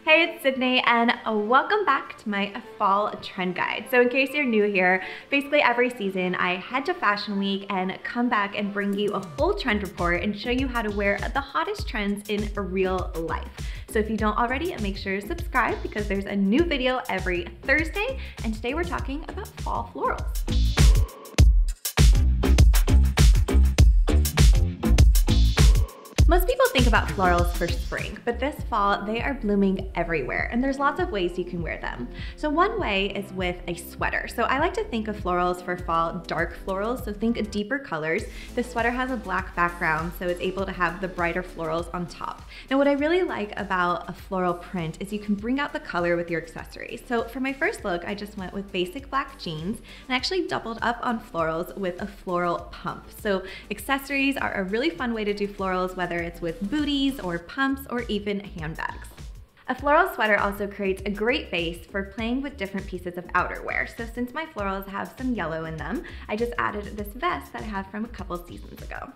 Hey, it's Sydney and welcome back to my fall trend guide. So in case you're new here, basically every season I head to Fashion Week and come back and bring you a full trend report and show you how to wear the hottest trends in real life. So if you don't already, make sure to subscribe because there's a new video every Thursday, and today we're talking about fall florals. Most people think about florals for spring, but this fall they are blooming everywhere and there's lots of ways you can wear them. So one way is with a sweater. So I like to think of florals for fall dark florals, so think deeper colors. The sweater has a black background, so it's able to have the brighter florals on top. Now what I really like about a floral print is you can bring out the color with your accessories. So for my first look, I just went with basic black jeans and actually doubled up on florals with a floral pump. So accessories are a really fun way to do florals, whether it's with booties or pumps or even handbags. A floral sweater also creates a great base for playing with different pieces of outerwear. So since my florals have some yellow in them, I just added this vest that I have from a couple seasons ago.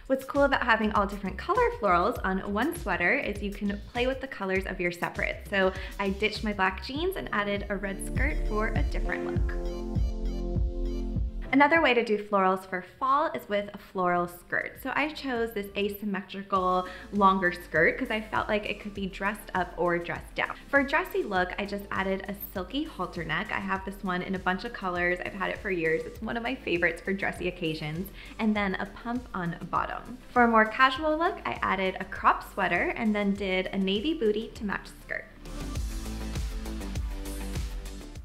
What's cool about having all different color florals on one sweater is you can play with the colors of your separates. So I ditched my black jeans and added a red skirt for a different look. Another way to do florals for fall is with a floral skirt. So I chose this asymmetrical longer skirt because I felt like it could be dressed up or dressed down. For a dressy look, I just added a silky halter neck. I have this one in a bunch of colors. I've had it for years. It's one of my favorites for dressy occasions. And then a pump on bottom. For a more casual look, I added a crop sweater and then did a navy bootie to match the skirt.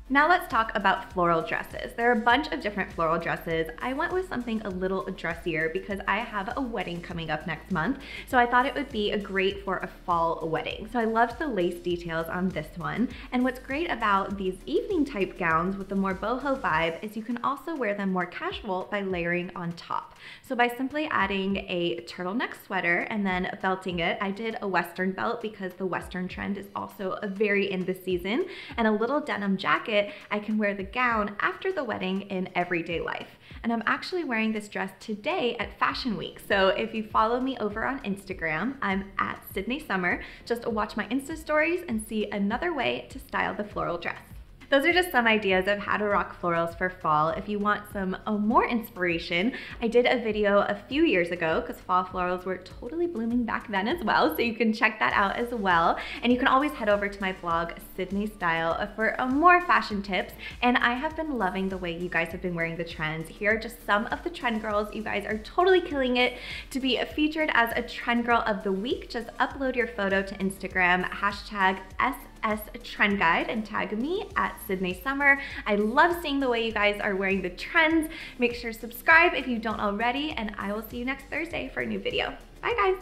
Now let's talk about floral dresses. There are a bunch of different floral dresses. I went with something a little dressier because I have a wedding coming up next month, so I thought it would be great for a fall wedding. So I loved the lace details on this one, and what's great about these evening type gowns with the more boho vibe is you can also wear them more casual by layering on top. So by simply adding a turtleneck sweater and then belting it, I did a western belt because the western trend is also very in this season, and a little denim jacket. I can wear the gown after the wedding in everyday life. And I'm actually wearing this dress today at Fashion Week. So if you follow me over on Instagram, I'm at Sydney Summer. Just watch my Insta stories and see another way to style the floral dress. Those are just some ideas of how to rock florals for fall. If you want some more inspiration, I did a video a few years ago because fall florals were totally blooming back then as well, so you can check that out as well. And you can always head over to my blog, Sydney Style, for more fashion tips. And I have been loving the way you guys have been wearing the trends. Here are just some of the trend girls. You guys are totally killing it. To be featured as a trend girl of the week, just upload your photo to Instagram, hashtag #SS_Trend Guide and tag me at Sydney Summer. I love seeing the way you guys are wearing the trends. Make sure to subscribe if you don't already, and I will see you next Thursday for a new video. Bye guys.